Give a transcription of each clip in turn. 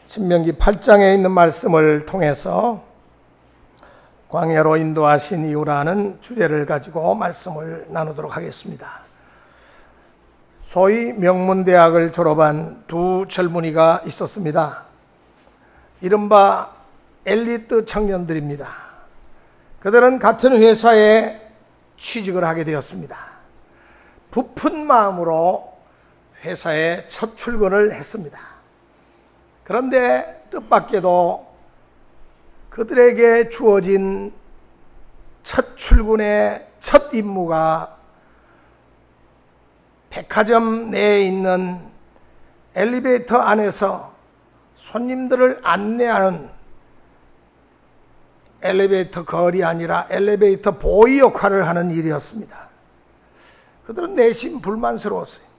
신명기 8장에 있는 말씀을 통해서 광야로 인도하신 이유라는 주제를 가지고 말씀을 나누도록 하겠습니다. 소위 명문대학을 졸업한 두 젊은이가 있었습니다. 이른바 엘리트 청년들입니다. 그들은 같은 회사에 취직을 하게 되었습니다. 부푼 마음으로 회사에 첫 출근을 했습니다. 그런데 뜻밖에도 그들에게 주어진 첫 출근의 첫 임무가 백화점 내에 있는 엘리베이터 안에서 손님들을 안내하는 엘리베이터 걸이 아니라 엘리베이터 보이 역할을 하는 일이었습니다. 그들은 내심 불만스러웠어요.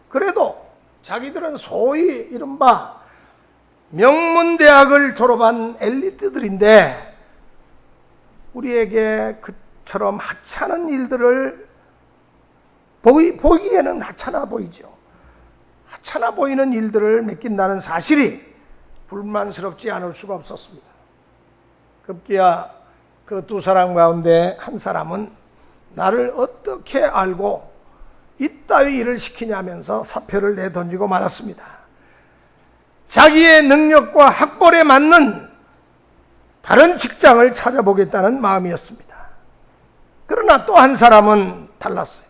그래도 자기들은 소위 이른바 명문대학을 졸업한 엘리트들인데 우리에게 그처럼 하찮은 일들을 보기에는 하찮아 보이죠. 하찮아 보이는 일들을 맡긴다는 사실이 불만스럽지 않을 수가 없었습니다. 급기야 그 두 사람 가운데 한 사람은 나를 어떻게 알고 이따위 일을 시키냐면서 사표를 내던지고 말았습니다. 자기의 능력과 학벌에 맞는 다른 직장을 찾아보겠다는 마음이었습니다. 그러나 또 한 사람은 달랐어요.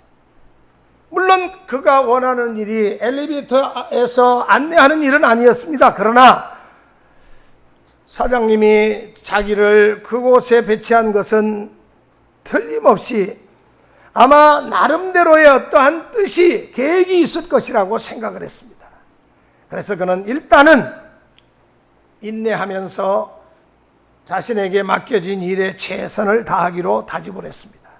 물론 그가 원하는 일이 엘리베이터에서 안내하는 일은 아니었습니다. 그러나 사장님이 자기를 그곳에 배치한 것은 틀림없이 아마 나름대로의 어떠한 뜻이, 계획이 있을 것이라고 생각을 했습니다. 그래서 그는 일단은 인내하면서 자신에게 맡겨진 일에 최선을 다하기로 다짐을 했습니다.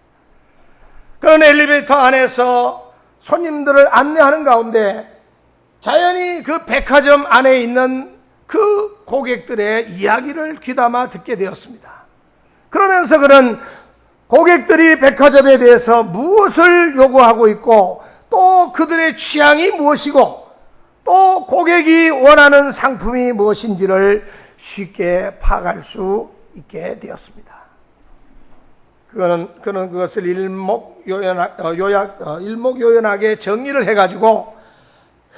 그는 엘리베이터 안에서 손님들을 안내하는 가운데 자연히 그 백화점 안에 있는 그 고객들의 이야기를 귀담아 듣게 되었습니다. 그러면서 그는 고객들이 백화점에 대해서 무엇을 요구하고 있고 또 그들의 취향이 무엇이고 또 고객이 원하는 상품이 무엇인지를 쉽게 파악할 수 있게 되었습니다. 그는 그것을 일목요연하게 정리를 해가지고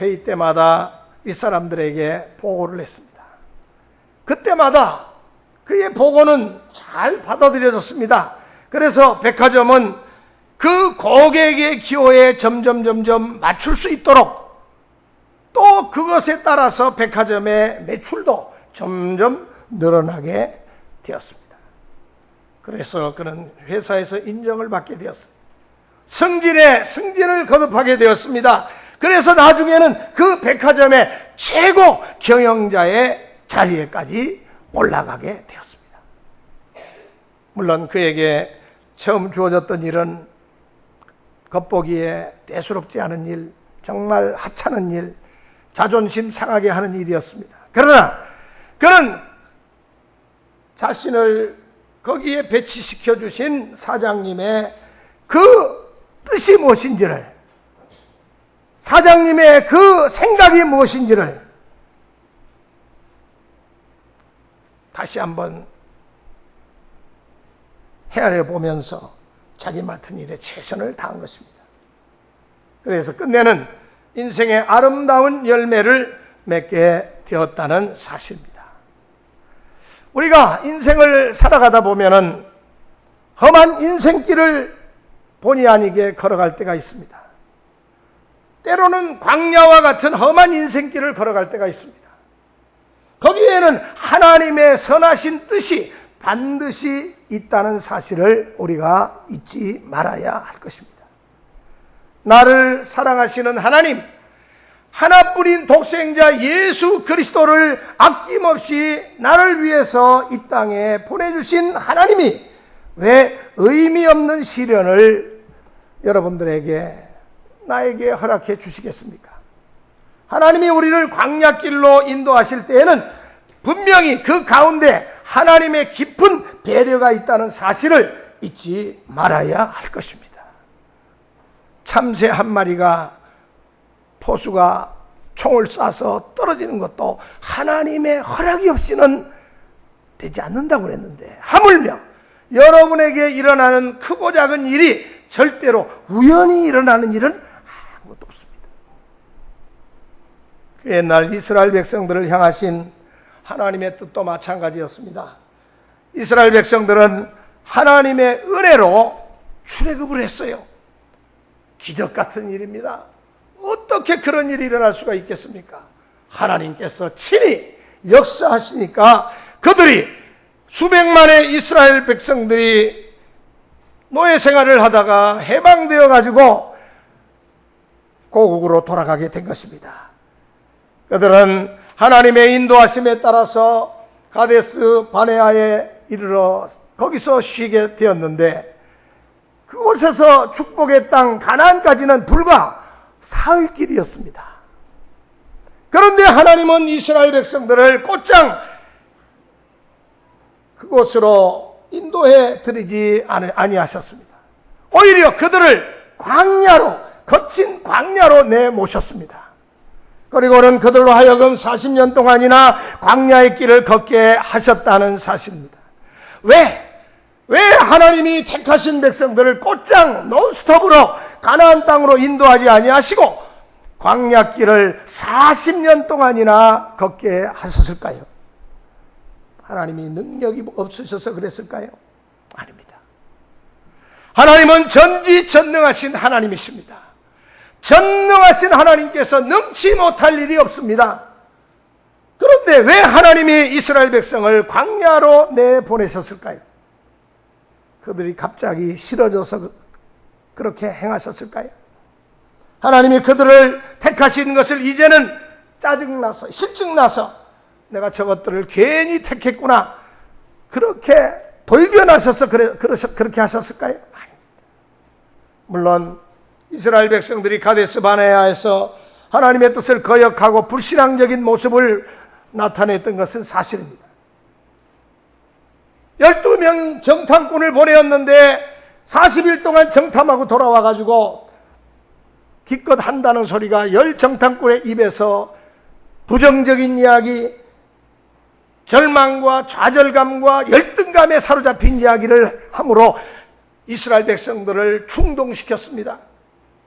회의 때마다 이 사람들에게 보고를 했습니다. 그때마다 그의 보고는 잘 받아들여졌습니다. 그래서 백화점은 그 고객의 기호에 점점 맞출 수 있도록 또 그것에 따라서 백화점의 매출도 점점 늘어나게 되었습니다. 그래서 그는 회사에서 인정을 받게 되었습니다. 승진을 거듭하게 되었습니다. 그래서 나중에는 그 백화점의 최고 경영자의 자리에까지 올라가게 되었습니다. 물론 그에게 처음 주어졌던 일은 겉보기에 대수롭지 않은 일, 정말 하찮은 일, 자존심 상하게 하는 일이었습니다. 그러나 그는 자신을 거기에 배치시켜 주신 사장님의 그 뜻이 무엇인지를, 사장님의 그 생각이 무엇인지를 다시 한번 헤아려 보면서 자기 맡은 일에 최선을 다한 것입니다. 그래서 끝내는 인생의 아름다운 열매를 맺게 되었다는 사실입니다. 우리가 인생을 살아가다 보면은 험한 인생길을 본의 아니게 걸어갈 때가 있습니다. 때로는 광야와 같은 험한 인생길을 걸어갈 때가 있습니다. 거기에는 하나님의 선하신 뜻이 반드시 있다는 사실을 우리가 잊지 말아야 할 것입니다. 나를 사랑하시는 하나님, 하나뿐인 독생자 예수 그리스도를 아낌없이 나를 위해서 이 땅에 보내주신 하나님이 왜 의미 없는 시련을 여러분들에게, 나에게 허락해 주시겠습니까? 하나님이 우리를 광야길로 인도하실 때에는 분명히 그 가운데 하나님의 깊은 배려가 있다는 사실을 잊지 말아야 할 것입니다. 참새 한 마리가 포수가 총을 쏴서 떨어지는 것도 하나님의 허락이 없이는 되지 않는다고 그랬는데, 하물며 여러분에게 일어나는 크고 작은 일이 절대로 우연히 일어나는 일은 아무것도 없습니다. 옛날 이스라엘 백성들을 향하신 하나님의 뜻도 마찬가지였습니다. 이스라엘 백성들은 하나님의 은혜로 출애굽을 했어요. 기적 같은 일입니다. 어떻게 그런 일이 일어날 수가 있겠습니까? 하나님께서 친히 역사하시니까 그들이 수백만의 이스라엘 백성들이 노예 생활을 하다가 해방되어 가지고 고국으로 돌아가게 된 것입니다. 그들은 하나님의 인도하심에 따라서 가데스 바네아에 이르러 거기서 쉬게 되었는데, 그곳에서 축복의 땅 가나안까지는 불과 사흘 길이었습니다. 그런데 하나님은 이스라엘 백성들을 곧장 그곳으로 인도해 드리지 아니하셨습니다. 오히려 그들을 광야로, 거친 광야로 내모셨습니다. 그리고는 그들로 하여금 40년 동안이나 광야의 길을 걷게 하셨다는 사실입니다. 왜 하나님이 택하신 백성들을 곧장 논스톱으로 가나안 땅으로 인도하지 아니하시고 광야길을 40년 동안이나 걷게 하셨을까요? 하나님이 능력이 없으셔서 그랬을까요? 아닙니다. 하나님은 전지전능하신 하나님이십니다. 전능하신 하나님께서 능치 못할 일이 없습니다. 그런데 왜 하나님이 이스라엘 백성을 광야로 내보내셨을까요? 그들이 갑자기 싫어져서 그렇게 행하셨을까요? 하나님이 그들을 택하신 것을 이제는 짜증나서, 실증나서 내가 저것들을 괜히 택했구나, 그렇게 돌변하셔서 그렇게 하셨을까요? 아닙니다. 물론 이스라엘 백성들이 가데스 바네아에서 하나님의 뜻을 거역하고 불신앙적인 모습을 나타냈던 것은 사실입니다. 12명 정탐꾼을 보내었는데 40일 동안 정탐하고 돌아와가지고 기껏 한다는 소리가 10 정탐꾼의 입에서 부정적인 이야기, 절망과 좌절감과 열등감에 사로잡힌 이야기를 함으로 이스라엘 백성들을 충동시켰습니다.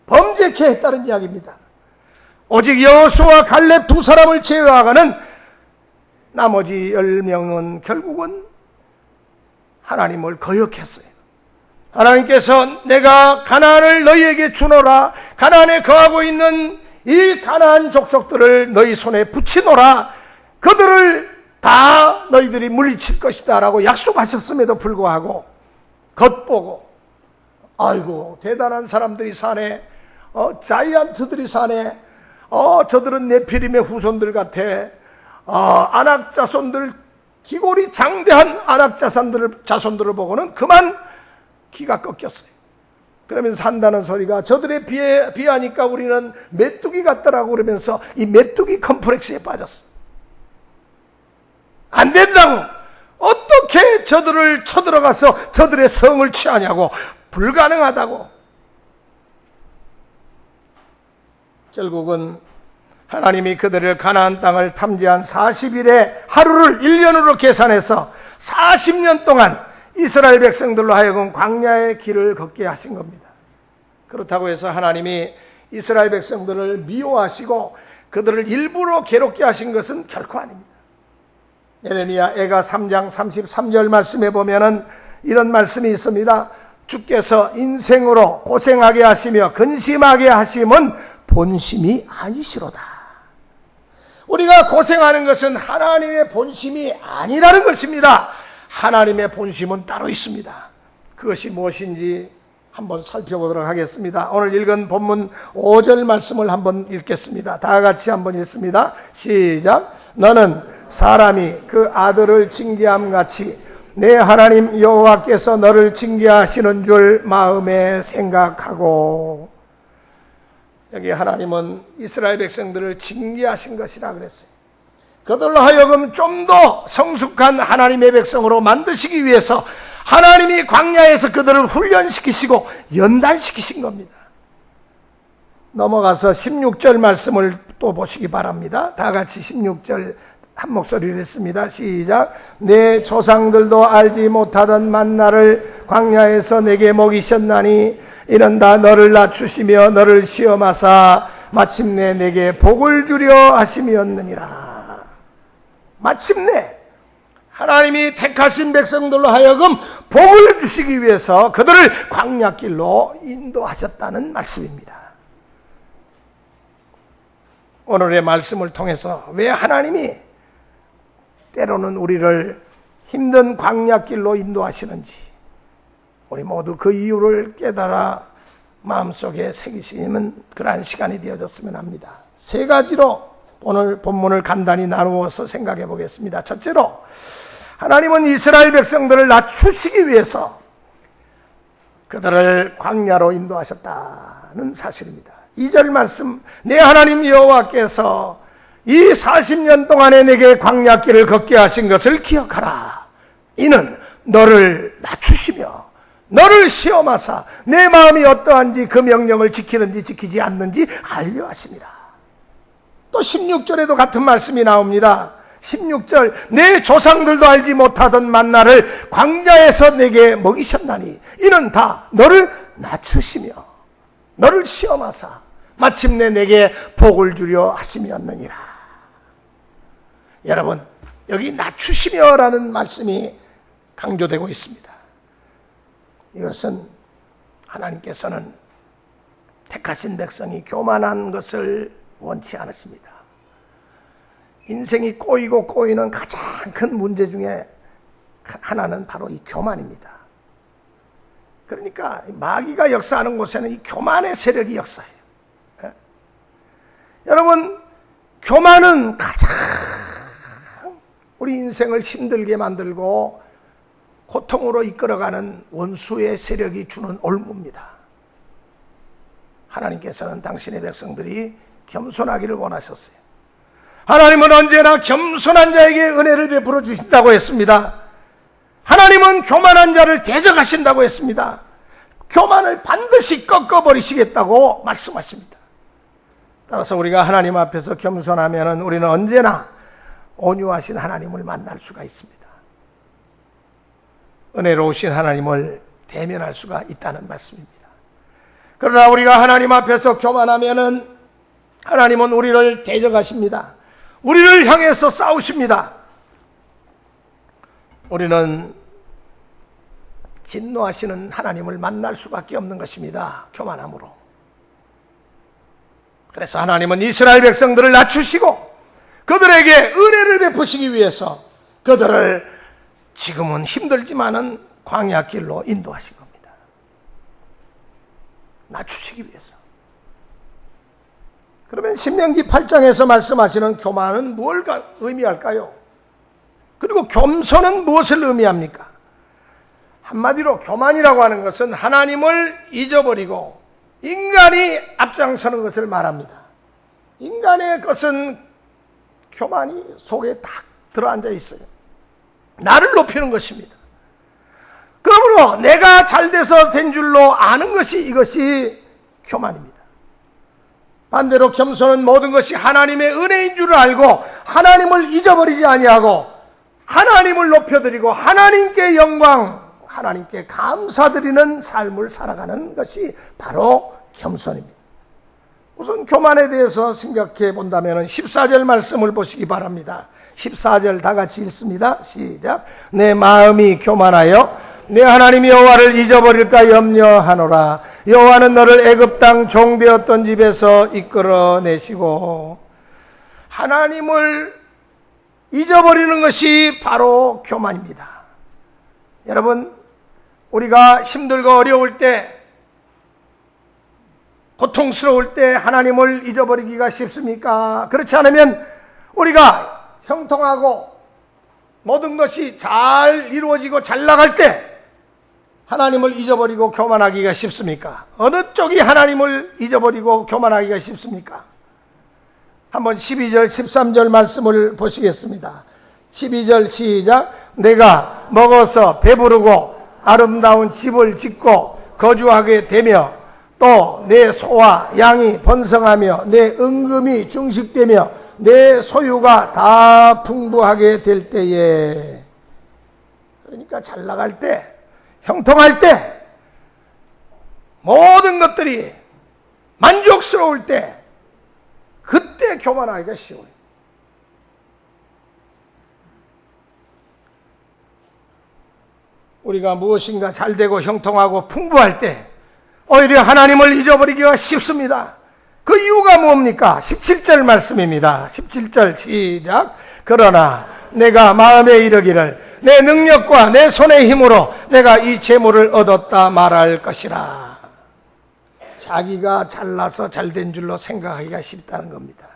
범죄케 했다는 이야기입니다. 오직 여호수아와 갈렙 두 사람을 제외하고는 나머지 10명은 결국은 하나님을 거역했어요. 하나님께서 내가 가나안을 너희에게 주노라, 가나안에 거하고 있는 이 가나안 족속들을 너희 손에 붙이노라, 그들을 다 너희들이 물리칠 것이다 라고 약속하셨음에도 불구하고 겉보고 아이고 대단한 사람들이 사네, 자이언트들이 사네, 저들은 네피림의 후손들 같아, 아낙 자손들, 기골이 장대한 아낙 자손들을 보고는 그만 기가 꺾였어요. 그러면서 한다는 소리가 저들에 비하니까 우리는 메뚜기 같더라고, 그러면서 이 메뚜기 컴플렉스에 빠졌어. 안 된다고, 어떻게 저들을 쳐들어가서 저들의 성을 취하냐고, 불가능하다고. 결국은 하나님이 그들을 가나안 땅을 탐지한 40일의 하루를 1년으로 계산해서 40년 동안 이스라엘 백성들로 하여금 광야의 길을 걷게 하신 겁니다. 그렇다고 해서 하나님이 이스라엘 백성들을 미워하시고 그들을 일부러 괴롭게 하신 것은 결코 아닙니다. 예레미야 애가 3장 33절 말씀에 보면은 이런 말씀이 있습니다. 주께서 인생으로 고생하게 하시며 근심하게 하심은 본심이 아니시로다. 우리가 고생하는 것은 하나님의 본심이 아니라는 것입니다. 하나님의 본심은 따로 있습니다. 그것이 무엇인지 한번 살펴보도록 하겠습니다. 오늘 읽은 본문 5절 말씀을 한번 읽겠습니다. 다 같이 한번 읽습니다. 시작. 너는 사람이 그 아들을 징계함 같이 내 하나님 여호와께서 너를 징계하시는 줄 마음에 생각하고. 여기 하나님은 이스라엘 백성들을 징계하신 것이라 그랬어요. 그들로 하여금 좀 더 성숙한 하나님의 백성으로 만드시기 위해서 하나님이 광야에서 그들을 훈련시키시고 연단시키신 겁니다. 넘어가서 16절 말씀을 또 보시기 바랍니다. 다 같이 16절 한 목소리를 했습니다. 시작. 내 조상들도 알지 못하던 만나를 광야에서 내게 먹이셨나니 이는 다 너를 낮추시며 너를 시험하사 마침내 내게 복을 주려 하심이었느니라. 마침내 하나님이 택하신 백성들로 하여금 복을 주시기 위해서 그들을 광야길로 인도하셨다는 말씀입니다. 오늘의 말씀을 통해서 왜 하나님이 때로는 우리를 힘든 광야길로 인도하시는지 우리 모두 그 이유를 깨달아 마음속에 새기시는 그러한 시간이 되어졌으면 합니다. 세 가지로 오늘 본문을 간단히 나누어서 생각해 보겠습니다. 첫째로 하나님은 이스라엘 백성들을 낮추시기 위해서 그들을 광야로 인도하셨다는 사실입니다. 2절 말씀, 내 하나님 여호와께서 이 40년 동안에 내게 광야길을 걷게 하신 것을 기억하라. 이는 너를 낮추시며 너를 시험하사 내 마음이 어떠한지 그 명령을 지키는지 지키지 않는지 알려 하심이라. 또 16절에도 같은 말씀이 나옵니다. 16절, 내 조상들도 알지 못하던 만나를 광야에서 내게 먹이셨나니 이는 다 너를 낮추시며 너를 시험하사 마침내 내게 복을 주려 하심이었느니라. 여러분, 여기 낮추시며라는 말씀이 강조되고 있습니다. 이것은 하나님께서는 택하신 백성이 교만한 것을 원치 않으십니다. 인생이 꼬이고 꼬이는 가장 큰 문제 중에 하나는 바로 이 교만입니다. 그러니까 마귀가 역사하는 곳에는 이 교만의 세력이 역사해요. 예? 여러분, 교만은 가장 우리 인생을 힘들게 만들고 고통으로 이끌어가는 원수의 세력이 주는 올무입니다. 하나님께서는 당신의 백성들이 겸손하기를 원하셨어요. 하나님은 언제나 겸손한 자에게 은혜를 베풀어 주신다고 했습니다. 하나님은 교만한 자를 대적하신다고 했습니다. 교만을 반드시 꺾어버리시겠다고 말씀하십니다. 따라서 우리가 하나님 앞에서 겸손하면 우리는 언제나 온유하신 하나님을 만날 수가 있습니다. 은혜로우신 하나님을 대면할 수가 있다는 말씀입니다. 그러나 우리가 하나님 앞에서 교만하면 하나님은 우리를 대적하십니다. 우리를 향해서 싸우십니다. 우리는 진노하시는 하나님을 만날 수밖에 없는 것입니다. 교만함으로. 그래서 하나님은 이스라엘 백성들을 낮추시고 그들에게 은혜를 베푸시기 위해서 그들을 지금은 힘들지만은 광야길로 인도하신 겁니다. 낮추시기 위해서. 그러면 신명기 8장에서 말씀하시는 교만은 뭘 의미할까요? 그리고 겸손은 무엇을 의미합니까? 한마디로 교만이라고 하는 것은 하나님을 잊어버리고 인간이 앞장서는 것을 말합니다. 인간의 것은 교만이 속에 딱 들어앉아 있어요. 나를 높이는 것입니다. 그러므로 내가 잘돼서 된 줄로 아는 것이 이것이 교만입니다. 반대로 겸손은 모든 것이 하나님의 은혜인 줄을 알고 하나님을 잊어버리지 아니하고 하나님을 높여드리고 하나님께 영광, 하나님께 감사드리는 삶을 살아가는 것이 바로 겸손입니다. 우선 교만에 대해서 생각해 본다면 14절 말씀을 보시기 바랍니다. 14절 다 같이 읽습니다. 시작. 내 마음이 교만하여 내 하나님 여호와를 잊어버릴까 염려하노라. 여호와는 너를 애굽 땅 종되었던 집에서 이끌어내시고. 하나님을 잊어버리는 것이 바로 교만입니다. 여러분, 우리가 힘들고 어려울 때, 고통스러울 때 하나님을 잊어버리기가 쉽습니까? 그렇지 않으면 우리가 형통하고 모든 것이 잘 이루어지고 잘 나갈 때 하나님을 잊어버리고 교만하기가 쉽습니까? 어느 쪽이 하나님을 잊어버리고 교만하기가 쉽습니까? 한번 12절, 13절 말씀을 보시겠습니다. 12절 시작. 내가 먹어서 배부르고 아름다운 집을 짓고 거주하게 되며 또 내 소와 양이 번성하며 내 은금이 증식되며 내 소유가 다 풍부하게 될 때에, 그러니까 잘 나갈 때, 형통할 때, 모든 것들이 만족스러울 때, 그때 교만하기가 쉬워요. 우리가 무엇인가 잘되고 형통하고 풍부할 때 오히려 하나님을 잊어버리기가 쉽습니다. 그 이유가 뭡니까? 17절 말씀입니다. 17절 시작. 그러나 내가 마음에 이르기를 내 능력과 내 손의 힘으로 내가 이 재물을 얻었다 말할 것이라. 자기가 잘나서 잘된 줄로 생각하기가 쉽다는 겁니다.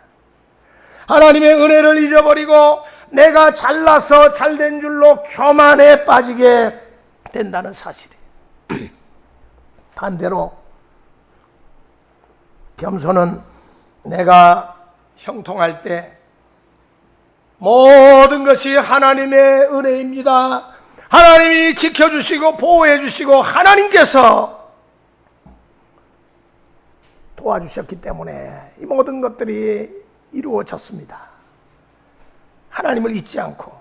하나님의 은혜를 잊어버리고 내가 잘나서 잘된 줄로 교만에 빠지게 된다는 사실이에요. 반대로 겸손은 내가 형통할 때 모든 것이 하나님의 은혜입니다. 하나님이 지켜주시고 보호해 주시고 하나님께서 도와주셨기 때문에 이 모든 것들이 이루어졌습니다. 하나님을 잊지 않고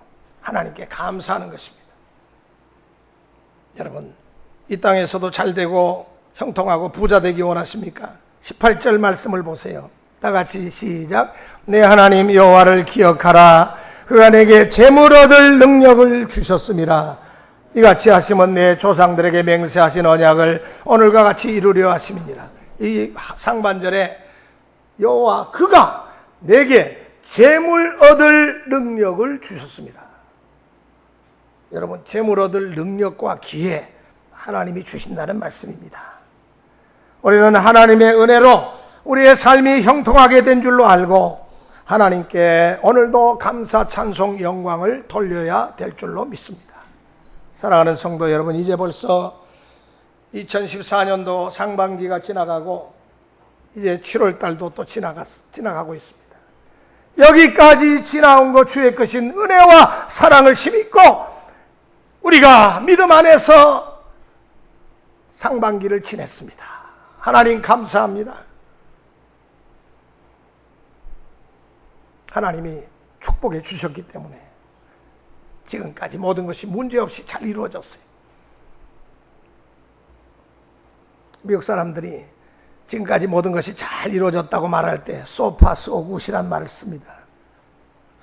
하나님께 감사하는 것입니다. 여러분, 이 땅에서도 잘되고 형통하고 부자 되기 원하십니까? 18절 말씀을 보세요. 다 같이 시작. 내 하나님 여호와를 기억하라. 그가 내게 재물 얻을 능력을 주셨음이라. 이같이 하시면 내 조상들에게 맹세하신 언약을 오늘과 같이 이루려 하심이니라. 이 상반절에 여호와 그가 내게 재물 얻을 능력을 주셨습니다. 여러분, 재물 얻을 능력과 기회 하나님이 주신다는 말씀입니다. 우리는 하나님의 은혜로 우리의 삶이 형통하게 된 줄로 알고 하나님께 오늘도 감사, 찬송, 영광을 돌려야 될 줄로 믿습니다. 사랑하는 성도 여러분, 이제 벌써 2014년도 상반기가 지나가고 이제 7월 달도 또 지나가고 있습니다. 여기까지 지나온 것 주의 것인 은혜와 사랑을 힘입고 우리가 믿음 안에서 상반기를 지냈습니다. 하나님 감사합니다. 하나님이 축복해 주셨기 때문에 지금까지 모든 것이 문제없이 잘 이루어졌어요. 미국 사람들이 지금까지 모든 것이 잘 이루어졌다고 말할 때 so far so good이란 말을 씁니다.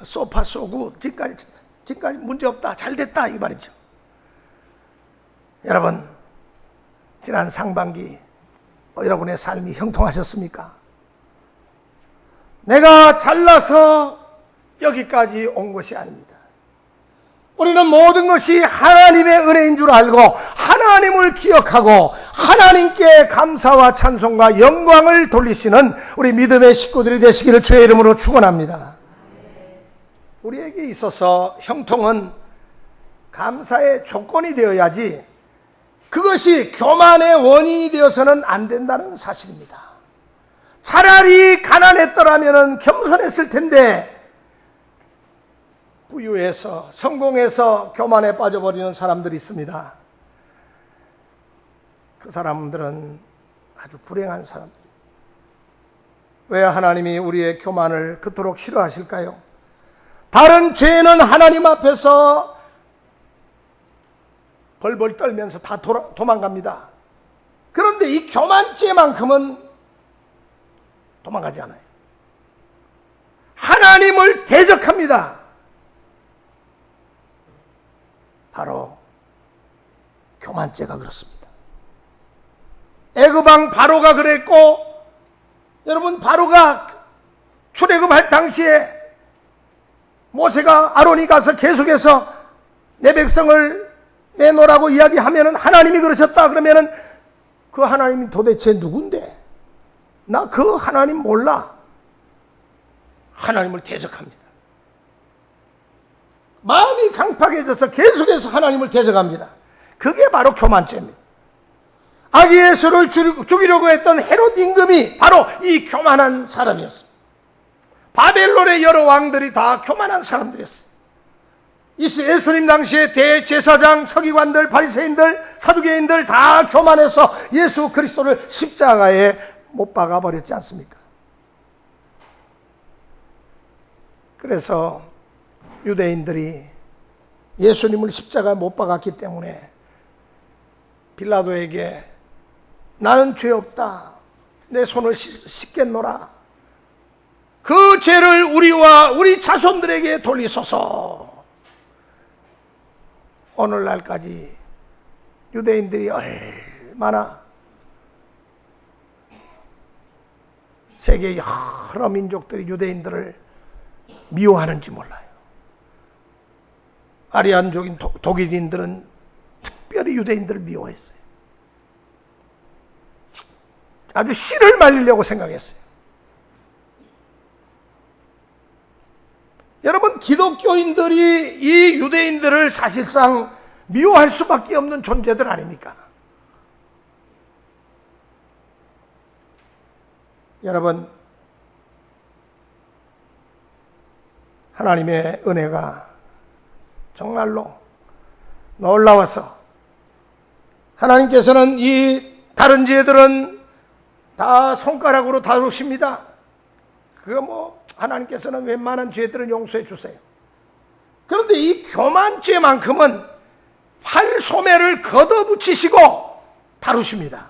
so far so good, 지금까지 문제없다, 잘 됐다 이 말이죠. 여러분, 지난 상반기 여러분의 삶이 형통하셨습니까? 내가 잘나서 여기까지 온 것이 아닙니다. 우리는 모든 것이 하나님의 은혜인 줄 알고 하나님을 기억하고 하나님께 감사와 찬송과 영광을 돌리시는 우리 믿음의 식구들이 되시기를 주의 이름으로 축원합니다. 우리에게 있어서 형통은 감사의 조건이 되어야지 그것이 교만의 원인이 되어서는 안 된다는 사실입니다. 차라리 가난했더라면 겸손했을 텐데 부유해서 성공해서 교만에 빠져버리는 사람들이 있습니다. 그 사람들은 아주 불행한 사람들입니다. 왜 하나님이 우리의 교만을 그토록 싫어하실까요? 다른 죄는 하나님 앞에서 벌벌 떨면서 다 도망갑니다. 그런데 이 교만죄만큼은 도망가지 않아요. 하나님을 대적합니다. 바로 교만죄가 그렇습니다. 애굽왕 바로가 그랬고, 여러분, 바로가 출애굽할 당시에 모세가 아론이 가서 계속해서 내 백성을 내놓으라고 이야기하면은 하나님이 그러셨다 그러면은 그 하나님이 도대체 누군데? 나 그 하나님 몰라. 하나님을 대적합니다. 마음이 강팍해져서 계속해서 하나님을 대적합니다. 그게 바로 교만죄입니다. 아기 예수를 죽이려고 했던 헤롯 임금이 바로 이 교만한 사람이었습니다. 바벨론의 여러 왕들이 다 교만한 사람들이었어요. 예수님 당시에 대제사장, 서기관들, 바리새인들, 사두개인들 다 교만해서 예수 그리스도를 십자가에 못 박아 버렸지 않습니까? 그래서 유대인들이 예수님을 십자가에 못 박았기 때문에 빌라도에게 나는 죄 없다, 내 손을 씻겠노라, 그 죄를 우리와 우리 자손들에게 돌리소서. 오늘날까지 유대인들이 얼마나 세계의 여러 민족들이 유대인들을 미워하는지 몰라요. 아리안족인 독일인들은 특별히 유대인들을 미워했어요. 아주 씨를 말리려고 생각했어요. 여러분, 기독교인들이 이 유대인들을 사실상 미워할 수밖에 없는 존재들 아닙니까? 여러분, 하나님의 은혜가 정말로 놀라워서 하나님께서는 이 다른 죄들은 다 손가락으로 다루십니다. 그거 하나님께서는 웬만한 죄들은 용서해 주세요. 그런데 이 교만죄만큼은 팔소매를 걷어붙이시고 다루십니다.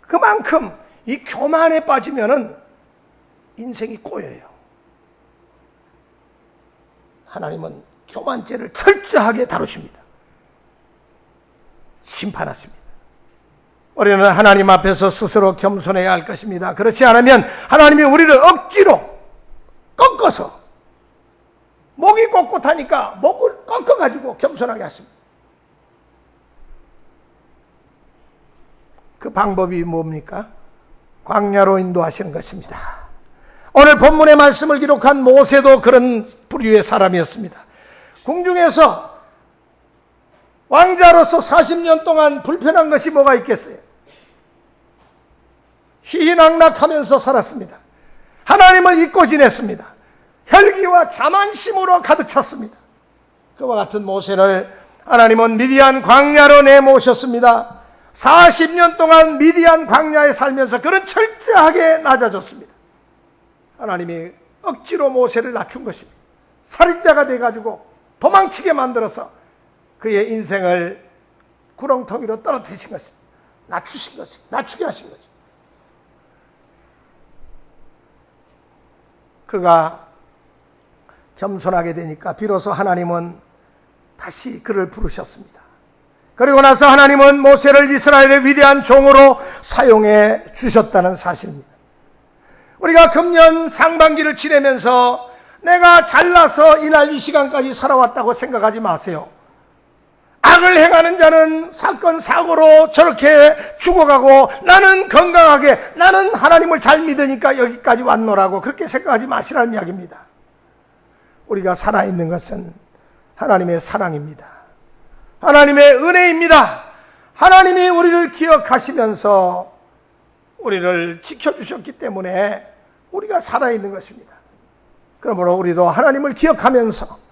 그만큼 이 교만에 빠지면은 인생이 꼬여요. 하나님은 교만죄를 철저하게 다루십니다. 심판하십니다. 우리는 하나님 앞에서 스스로 겸손해야 할 것입니다. 그렇지 않으면 하나님이 우리를 억지로 꺾어서, 목이 꼿꼿하니까 목을 꺾어가지고 겸손하게 하십니다. 그 방법이 뭡니까? 광야로 인도하시는 것입니다. 오늘 본문의 말씀을 기록한 모세도 그런 부류의 사람이었습니다. 궁중에서 왕자로서 40년 동안 불편한 것이 뭐가 있겠어요? 희희낙낙하면서 살았습니다. 하나님을 잊고 지냈습니다. 혈기와 자만심으로 가득 찼습니다. 그와 같은 모세를 하나님은 미디안 광야로 내모셨습니다. 40년 동안 미디안 광야에 살면서 그는 철저하게 낮아졌습니다. 하나님이 억지로 모세를 낮춘 것입니다. 살인자가 돼가지고 도망치게 만들어서 그의 인생을 구렁텅이로 떨어뜨리신 것입니다. 낮추신 것입니다. 낮추게 하신 거죠. 그가 겸손하게 되니까 비로소 하나님은 다시 그를 부르셨습니다. 그리고 나서 하나님은 모세를 이스라엘의 위대한 종으로 사용해 주셨다는 사실입니다. 우리가 금년 상반기를 지내면서 내가 잘나서 이날 이 시간까지 살아왔다고 생각하지 마세요. 악을 행하는 자는 사건 사고로 저렇게 죽어가고 나는 건강하게, 나는 하나님을 잘 믿으니까 여기까지 왔노라고 그렇게 생각하지 마시라는 이야기입니다. 우리가 살아있는 것은 하나님의 사랑입니다. 하나님의 은혜입니다. 하나님이 우리를 기억하시면서 우리를 지켜주셨기 때문에 우리가 살아있는 것입니다. 그러므로 우리도 하나님을 기억하면서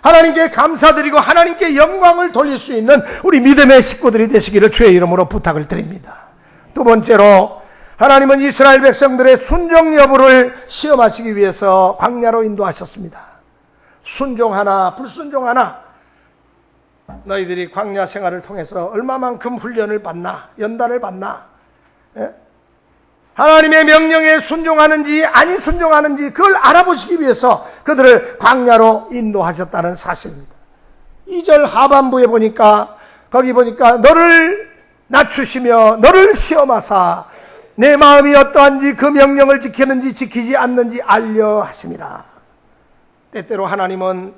하나님께 감사드리고 하나님께 영광을 돌릴 수 있는 우리 믿음의 식구들이 되시기를 주의 이름으로 부탁을 드립니다. 두 번째로, 하나님은 이스라엘 백성들의 순종 여부를 시험하시기 위해서 광야로 인도하셨습니다. 순종하나 불순종하나, 너희들이 광야 생활을 통해서 얼마만큼 훈련을 받나, 연단을 받나, 하나님의 명령에 순종하는지 아니 순종하는지 그걸 알아보시기 위해서 그들을 광야로 인도하셨다는 사실입니다. 2절 하반부에 보니까, 거기 보니까 너를 낮추시며 너를 시험하사 내 마음이 어떠한지 그 명령을 지키는지 지키지 않는지 알려 하심이라. 때때로 하나님은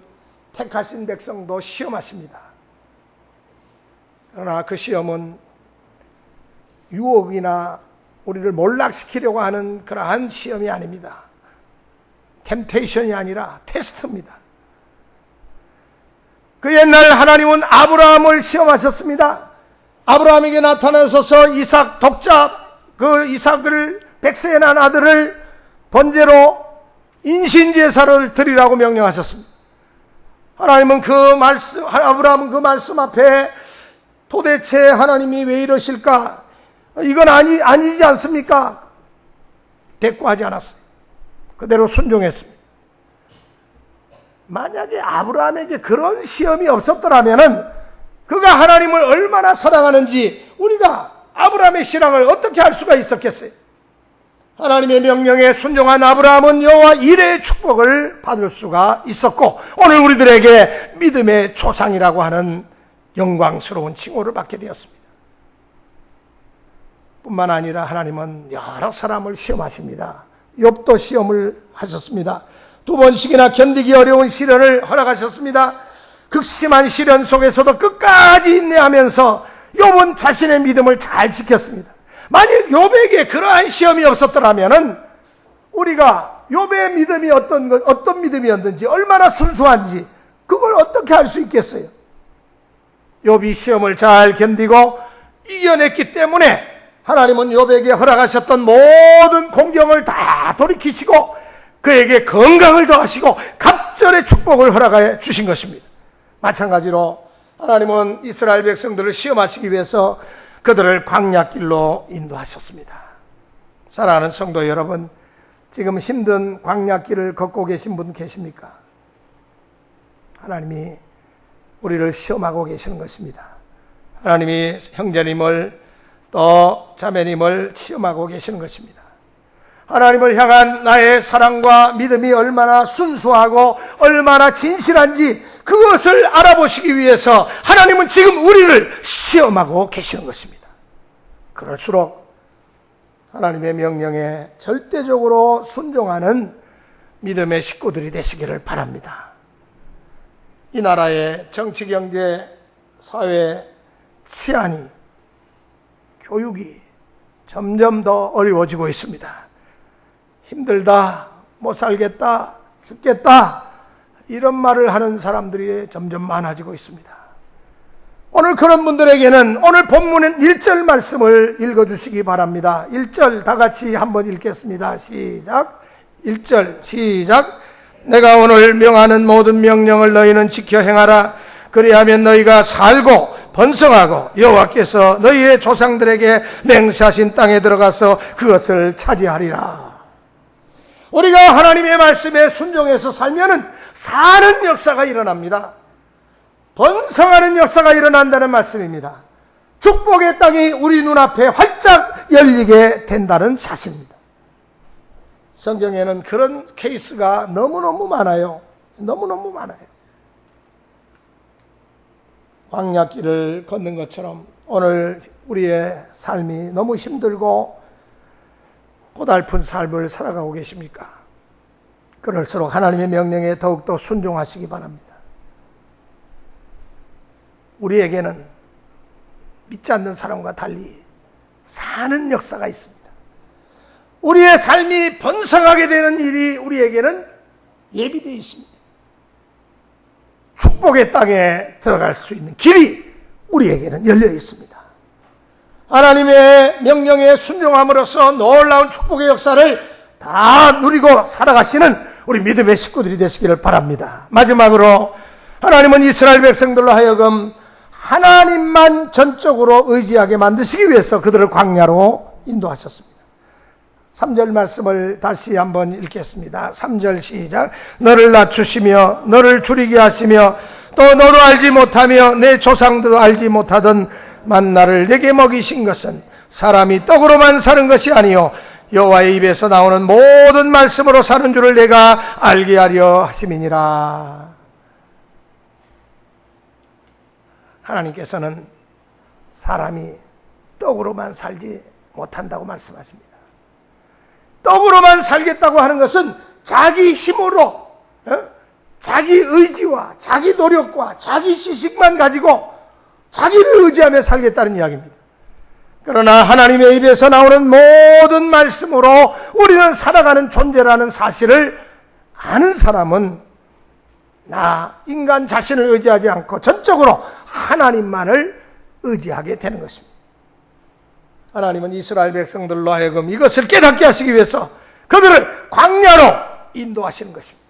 택하신 백성도 시험하십니다. 그러나 그 시험은 유혹이나 우리를 몰락시키려고 하는 그러한 시험이 아닙니다. 템테이션이 아니라 테스트입니다. 그 옛날 하나님은 아브라함을 시험하셨습니다. 아브라함에게 나타나셔서 이삭 독자, 그 이삭을 백세에 난 아들을 번제로 인신제사를 드리라고 명령하셨습니다. 하나님은 그 말씀, 아브라함은 그 말씀 앞에 도대체 하나님이 왜 이러실까? 이건 아니지 않습니까? 대꾸하지 않았어요. 그대로 순종했습니다. 만약에 아브라함에게 그런 시험이 없었더라면 그가 하나님을 얼마나 사랑하는지 우리가 아브라함의 신앙을 어떻게 알 수가 있었겠어요? 하나님의 명령에 순종한 아브라함은 여호와 이레의 축복을 받을 수가 있었고 오늘 우리들에게 믿음의 조상이라고 하는 영광스러운 칭호를 받게 되었습니다. 뿐만 아니라 하나님은 여러 사람을 시험하십니다. 욥도 시험을 하셨습니다. 2번씩이나 견디기 어려운 시련을 허락하셨습니다. 극심한 시련 속에서도 끝까지 인내하면서 욥은 자신의 믿음을 잘 지켰습니다. 만일 욥에게 그러한 시험이 없었더라면 우리가 욥의 믿음이 어떤 믿음이었는지 얼마나 순수한지 그걸 어떻게 알 수 있겠어요? 욥이 시험을 잘 견디고 이겨냈기 때문에 하나님은 욥에게 허락하셨던 모든 공경을 다 돌이키시고 그에게 건강을 더하시고 갑절의 축복을 허락해 주신 것입니다. 마찬가지로 하나님은 이스라엘 백성들을 시험하시기 위해서 그들을 광야길로 인도하셨습니다. 사랑하는 성도 여러분, 지금 힘든 광야길을 걷고 계신 분 계십니까? 하나님이 우리를 시험하고 계시는 것입니다. 하나님이 형제님을 또 자매님을 시험하고 계시는 것입니다. 하나님을 향한 나의 사랑과 믿음이 얼마나 순수하고 얼마나 진실한지 그것을 알아보시기 위해서 하나님은 지금 우리를 시험하고 계시는 것입니다. 그럴수록 하나님의 명령에 절대적으로 순종하는 믿음의 식구들이 되시기를 바랍니다. 이 나라의 정치, 경제, 사회, 치안이, 교육이 점점 더 어려워지고 있습니다. 힘들다, 못 살겠다, 죽겠다 이런 말을 하는 사람들이 점점 많아지고 있습니다. 오늘 그런 분들에게는 오늘 본문의 1절 말씀을 읽어주시기 바랍니다. 1절 다 같이 한번 읽겠습니다. 시작. 1절 시작. 내가 오늘 명하는 모든 명령을 너희는 지켜 행하라. 그리하면 너희가 살고 번성하고 여호와께서 너희의 조상들에게 맹세하신 땅에 들어가서 그것을 차지하리라. 우리가 하나님의 말씀에 순종해서 살면은 사는 역사가 일어납니다. 번성하는 역사가 일어난다는 말씀입니다. 축복의 땅이 우리 눈앞에 활짝 열리게 된다는 사실입니다. 성경에는 그런 케이스가 너무너무 많아요. 너무너무 많아요. 광야길을 걷는 것처럼 오늘 우리의 삶이 너무 힘들고 고달픈 삶을 살아가고 계십니까? 그럴수록 하나님의 명령에 더욱더 순종하시기 바랍니다. 우리에게는 믿지 않는 사람과 달리 사는 역사가 있습니다. 우리의 삶이 번성하게 되는 일이 우리에게는 예비되어 있습니다. 축복의 땅에 들어갈 수 있는 길이 우리에게는 열려 있습니다. 하나님의 명령에 순종함으로써 놀라운 축복의 역사를 다 누리고 살아가시는 우리 믿음의 식구들이 되시기를 바랍니다. 마지막으로 하나님은 이스라엘 백성들로 하여금 하나님만 전적으로 의지하게 만드시기 위해서 그들을 광야로 인도하셨습니다. 3절 말씀을 다시 한번 읽겠습니다. 3절 시작. 너를 낮추시며 너를 줄이게 하시며 또 너로 알지 못하며 내 조상들도 알지 못하던 만나를 내게 먹이신 것은 사람이 떡으로만 사는 것이 아니요 여호와의 입에서 나오는 모든 말씀으로 사는 줄을 내가 알게 하려 하심이니라. 하나님께서는 사람이 떡으로만 살지 못한다고 말씀하십니다. 떡으로만 살겠다고 하는 것은 자기 힘으로 자기 의지와 자기 노력과 자기 지식만 가지고 자기를 의지하며 살겠다는 이야기입니다. 그러나 하나님의 입에서 나오는 모든 말씀으로 우리는 살아가는 존재라는 사실을 아는 사람은 나 인간 자신을 의지하지 않고 전적으로 하나님만을 의지하게 되는 것입니다. 하나님은 이스라엘 백성들로 하여금 이것을 깨닫게 하시기 위해서 그들을 광야로 인도하시는 것입니다.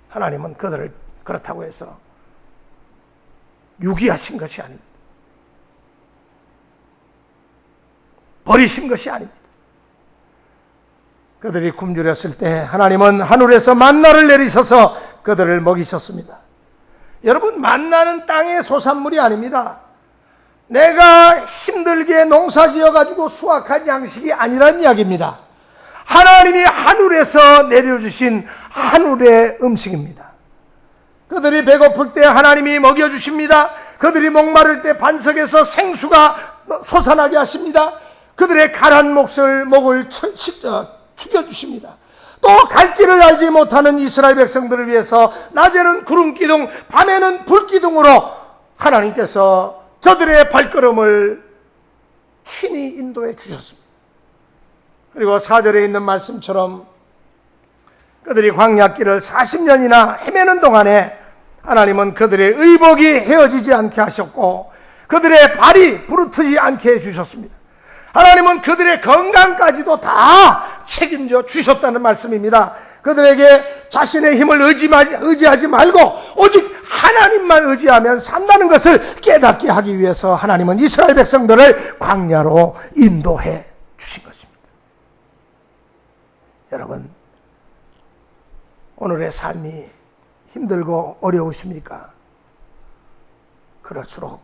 하나님은 그들을 그렇다고 해서 유기하신 것이 아닙니다. 버리신 것이 아닙니다. 그들이 굶주렸을 때 하나님은 하늘에서 만나를 내리셔서 그들을 먹이셨습니다. 여러분, 만나는 땅의 소산물이 아닙니다. 내가 힘들게 농사지어가지고 수확한 양식이 아니란 이야기입니다. 하나님이 하늘에서 내려주신 하늘의 음식입니다. 그들이 배고플 때 하나님이 먹여주십니다. 그들이 목마를 때 반석에서 생수가 솟아나게 하십니다. 그들의 가란 목을 죽여주십니다. 또 갈 길을 알지 못하는 이스라엘 백성들을 위해서 낮에는 구름기둥, 밤에는 불기둥으로 하나님께서 저들의 발걸음을 친히 인도해 주셨습니다. 그리고 4절에 있는 말씀처럼 그들이 광야길을 40년이나 헤매는 동안에 하나님은 그들의 의복이 헤어지지 않게 하셨고 그들의 발이 부르트지 않게 해주셨습니다. 하나님은 그들의 건강까지도 다 책임져 주셨다는 말씀입니다. 그들에게 자신의 힘을 의지하지 말고 오직 하나님만 의지하면 산다는 것을 깨닫게 하기 위해서 하나님은 이스라엘 백성들을 광야로 인도해 주신 것입니다. 여러분, 오늘의 삶이 힘들고 어려우십니까? 그럴수록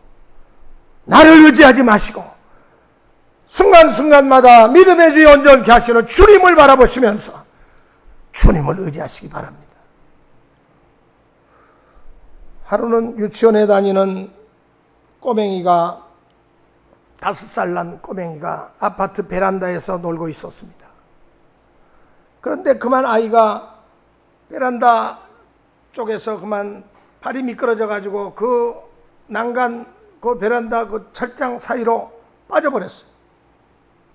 나를 의지하지 마시고 순간순간마다 믿음의 주에 온전케 하시는 주님을 바라보시면서 주님을 의지하시기 바랍니다. 하루는 유치원에 다니는 꼬맹이가 5살 난 꼬맹이가 아파트 베란다에서 놀고 있었습니다. 그런데 그만 아이가 베란다 쪽에서 그만 발이 미끄러져 가지고 그 난간 그 베란다 그 철장 사이로 빠져버렸어요.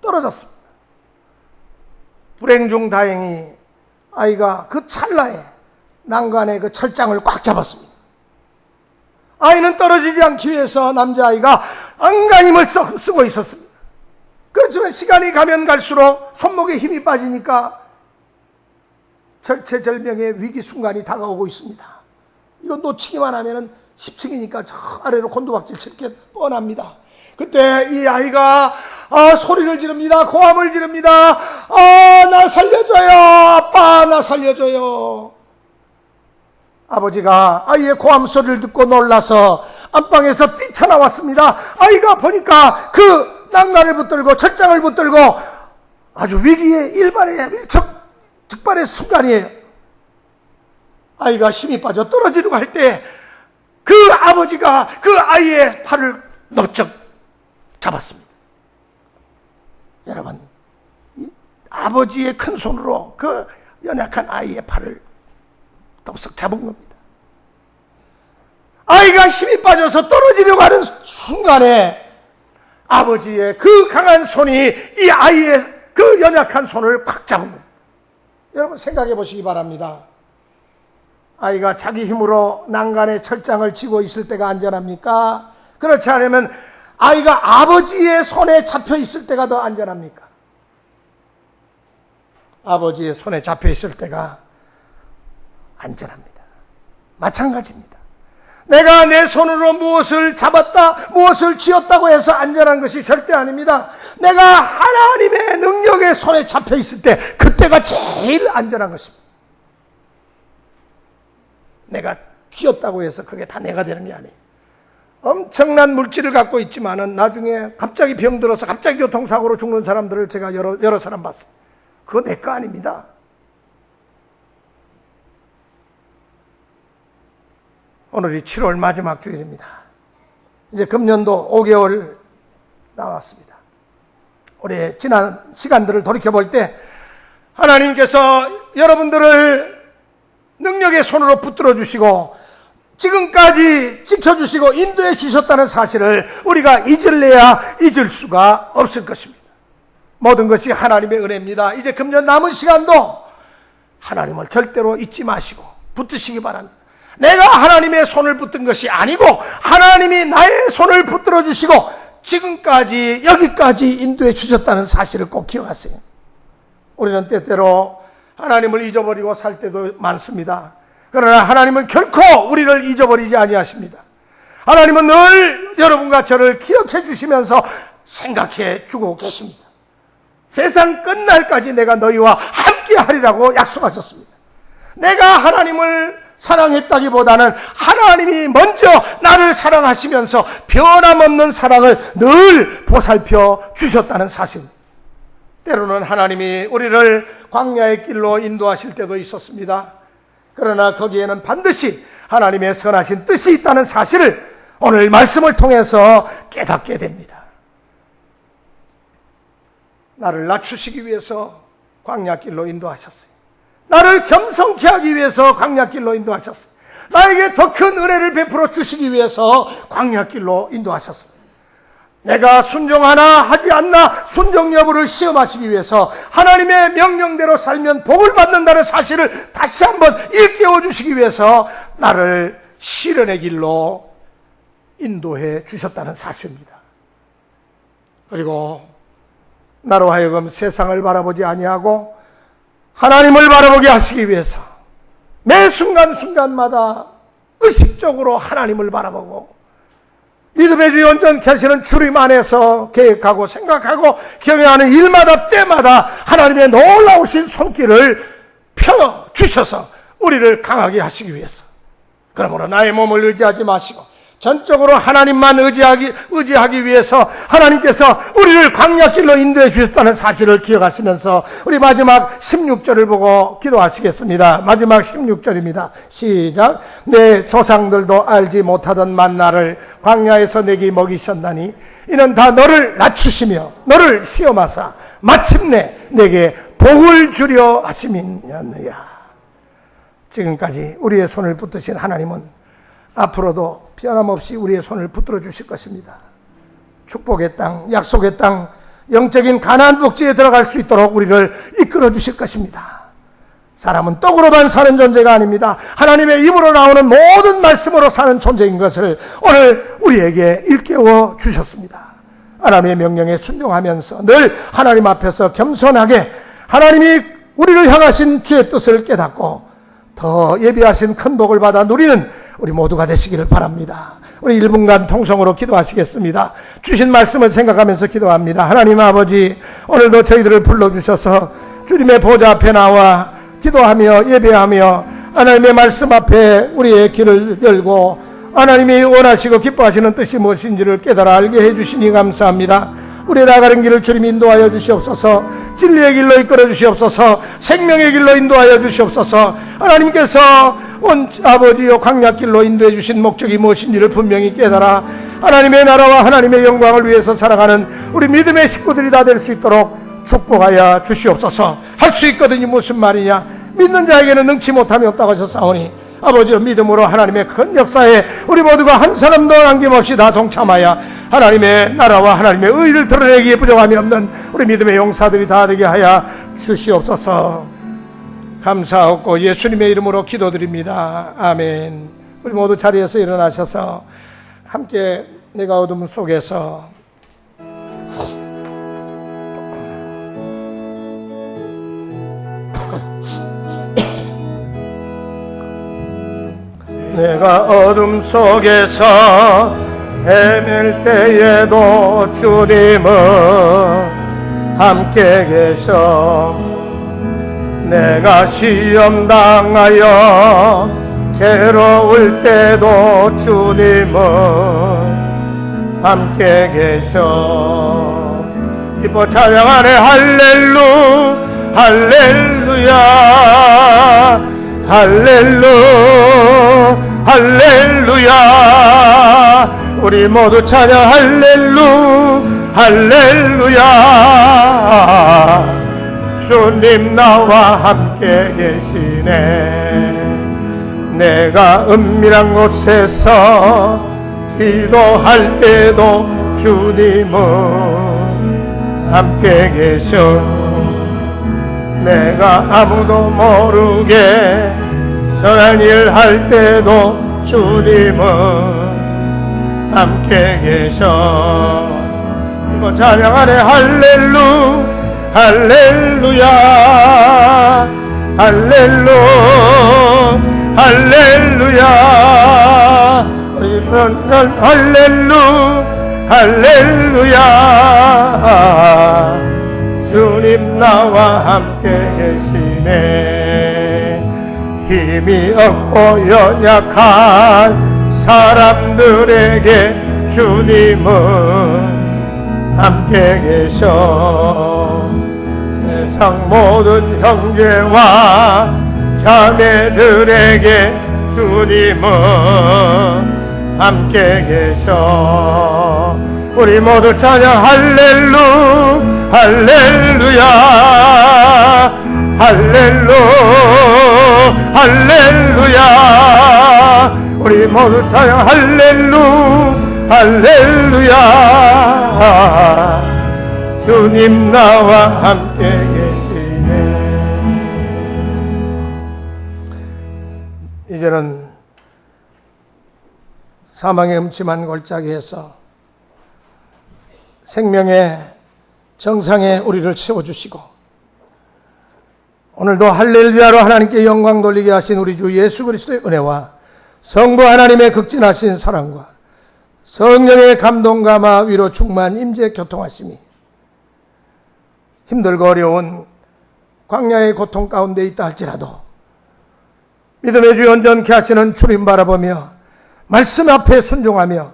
떨어졌습니다. 불행 중 다행히 아이가 그 찰나에 난간의 그 철장을 꽉 잡았습니다. 아이는 떨어지지 않기 위해서 남자아이가 안간힘을 쓰고 있었습니다. 그렇지만 시간이 가면 갈수록 손목에 힘이 빠지니까 절체절명의 위기 순간이 다가오고 있습니다. 이건 놓치기만 하면 10층이니까 저 아래로 곤두박질 칠 게 뻔합니다. 그때 이 아이가 소리를 지릅니다. 고함을 지릅니다. 나 살려줘요. 아빠, 나 살려줘요. 아버지가 아이의 고함 소리를 듣고 놀라서 안방에서 뛰쳐나왔습니다. 아이가 보니까 그 난간을 붙들고 철장을 붙들고 아주 위기의 일촉즉발의 순간이에요. 아이가 힘이 빠져 떨어지려고 할 때 그 아버지가 그 아이의 팔을 넙적 잡았습니다. 여러분, 아버지의 큰 손으로 그 연약한 아이의 팔을 덥석 잡은 겁니다. 아이가 힘이 빠져서 떨어지려고 하는 순간에 아버지의 그 강한 손이 이 아이의 그 연약한 손을 꽉 잡은 겁니다. 여러분, 생각해 보시기 바랍니다. 아이가 자기 힘으로 난간에 철장을 쥐고 있을 때가 안전합니까? 그렇지 않으면 아이가 아버지의 손에 잡혀 있을 때가 더 안전합니까? 아버지의 손에 잡혀 있을 때가 안전합니다. 마찬가지입니다. 내가 내 손으로 무엇을 잡았다, 무엇을 쥐었다고 해서 안전한 것이 절대 아닙니다. 내가 하나님의 능력의 손에 잡혀 있을 때 그때가 제일 안전한 것입니다. 내가 쥐었다고 해서 그게 다 내가 되는 게 아니에요. 엄청난 물질을 갖고 있지만은 나중에 갑자기 병들어서 갑자기 교통사고로 죽는 사람들을 제가 여러 사람 봤어요. 그거 내 거 아닙니다. 오늘이 7월 마지막 주일입니다. 이제 금년도 5개월 나왔습니다. 올해 지난 시간들을 돌이켜볼 때 하나님께서 여러분들을 능력의 손으로 붙들어 주시고 지금까지 지켜주시고 인도해 주셨다는 사실을 우리가 잊을래야 잊을 수가 없을 것입니다. 모든 것이 하나님의 은혜입니다. 이제 금년 남은 시간도 하나님을 절대로 잊지 마시고 붙드시기 바랍니다. 내가 하나님의 손을 붙든 것이 아니고 하나님이 나의 손을 붙들어 주시고 지금까지 여기까지 인도해 주셨다는 사실을 꼭 기억하세요. 우리는 때때로 하나님을 잊어버리고 살 때도 많습니다. 그러나 하나님은 결코 우리를 잊어버리지 아니하십니다. 하나님은 늘 여러분과 저를 기억해 주시면서 생각해 주고 계십니다. 세상 끝날까지 내가 너희와 함께 하리라고 약속하셨습니다. 내가 하나님을 사랑했다기보다는 하나님이 먼저 나를 사랑하시면서 변함없는 사랑을 늘 보살펴 주셨다는 사실. 때로는 하나님이 우리를 광야의 길로 인도하실 때도 있었습니다. 그러나 거기에는 반드시 하나님의 선하신 뜻이 있다는 사실을 오늘 말씀을 통해서 깨닫게 됩니다. 나를 낮추시기 위해서 광야길로 인도하셨어요. 나를 겸손케 하기 위해서 광야길로 인도하셨어요. 나에게 더 큰 은혜를 베풀어 주시기 위해서 광야길로 인도하셨습니다. 내가 순종하나 하지 않나 순종 여부를 시험하시기 위해서 하나님의 명령대로 살면 복을 받는다는 사실을 다시 한번 일깨워 주시기 위해서 나를 시련의 길로 인도해 주셨다는 사실입니다. 그리고 나로 하여금 세상을 바라보지 아니하고 하나님을 바라보게 하시기 위해서 매 순간순간마다 의식적으로 하나님을 바라보고 믿음의 주 온전케 하시는 주님 안에서 계획하고 생각하고 경영하는 일마다 때마다 하나님의 놀라우신 손길을 펴주셔서 우리를 강하게 하시기 위해서, 그러므로 나의 몸을 의지하지 마시고 전적으로 하나님만 의지하기 위해서 하나님께서 우리를 광야길로 인도해 주셨다는 사실을 기억하시면서 우리 마지막 16절을 보고 기도하시겠습니다. 마지막 16절입니다. 시작. 내 조상들도 알지 못하던 만나를 광야에서 내게 먹이셨나니 이는 다 너를 낮추시며 너를 시험하사 마침내 내게 복을 주려 하심이었느니라. 지금까지 우리의 손을 붙드신 하나님은 앞으로도 변함없이 우리의 손을 붙들어 주실 것입니다. 축복의 땅, 약속의 땅, 영적인 가나안 복지에 들어갈 수 있도록 우리를 이끌어 주실 것입니다. 사람은 떡으로만 사는 존재가 아닙니다. 하나님의 입으로 나오는 모든 말씀으로 사는 존재인 것을 오늘 우리에게 일깨워 주셨습니다. 하나님의 명령에 순종하면서 늘 하나님 앞에서 겸손하게 하나님이 우리를 향하신 주의 뜻을 깨닫고 더 예비하신 큰 복을 받아 누리는 우리 모두가 되시기를 바랍니다. 우리 1분간 통성으로 기도하시겠습니다. 주신 말씀을 생각하면서 기도합니다. 하나님 아버지, 오늘도 저희들을 불러주셔서 주님의 보좌 앞에 나와 기도하며 예배하며 하나님의 말씀 앞에 우리의 길을 열고 하나님이 원하시고 기뻐하시는 뜻이 무엇인지를 깨달아 알게 해주시니 감사합니다. 우리 나가는 길을 주님 인도하여 주시옵소서. 진리의 길로 이끌어 주시옵소서. 생명의 길로 인도하여 주시옵소서. 하나님께서 아버지여 광야길로 인도해 주신 목적이 무엇인지를 분명히 깨달아 하나님의 나라와 하나님의 영광을 위해서 살아가는 우리 믿음의 식구들이 다 될 수 있도록 축복하여 주시옵소서. 할 수 있거든요. 무슨 말이냐? 믿는 자에게는 능치 못함이 없다고 하셨사오니 아버지여 믿음으로 하나님의 큰 역사에 우리 모두가 한 사람도 남김없이 다 동참하여 하나님의 나라와 하나님의 의를 드러내기에 부족함이 없는 우리 믿음의 용사들이 다 되게 하여 주시옵소서. 감사하고 예수님의 이름으로 기도드립니다. 아멘. 우리 모두 자리에서 일어나셔서 함께 내가 어둠 속에서 내가 어둠 속에서 헤맬 때에도 주님은 함께 계셔. 내가 시험 당하여 괴로울 때도 주님은 함께 계셔. 기뻐 찬양하네. 할렐루야 할렐루야. 우리 모두 찬양. 할렐루야. 주님 나와 함께 계시네. 내가 은밀한 곳에서 기도할 때도 주님은 함께 계셔. 내가 아무도 모르게 선한 일 할 때도 주님은 함께 계셔. 이거 찬양하네. 할렐루야 할렐루야. 할렐루야. 주님 나와 함께 계시네. 힘이 없고 연약한 사람들에게 주님은 함께 계셔. 세상 모든 형제와 자매들에게 주님은 함께 계셔. 우리 모두 찬양 할렐루야. 할렐루야. 우리 모두 찬양 할렐루야. 주님 나와 함께 계시네. 이제는 사망의 음침한 골짜기에서 생명의 정상에 우리를 세워주시고 오늘도 할렐루야로 하나님께 영광 돌리게 하신 우리 주 예수 그리스도의 은혜와 성부 하나님의 극진하신 사랑과 성령의 감동감화 위로 충만 임재 교통하심이 힘들고 어려운 광야의 고통 가운데 있다 할지라도 믿음의 주 온전케 하시는 주님 바라보며 말씀 앞에 순종하며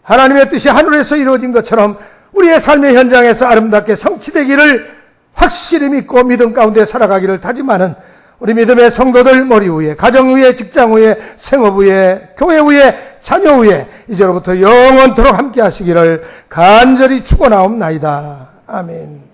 하나님의 뜻이 하늘에서 이루어진 것처럼 우리의 삶의 현장에서 아름답게 성취되기를 확실히 믿고 믿음 가운데 살아가기를 다짐하는 우리 믿음의 성도들 머리 위에, 가정 위에, 직장 위에, 생업 위에, 교회 위에, 자녀 위에 이제로부터 영원토록 함께 하시기를 간절히 축원하옵나이다. 아멘.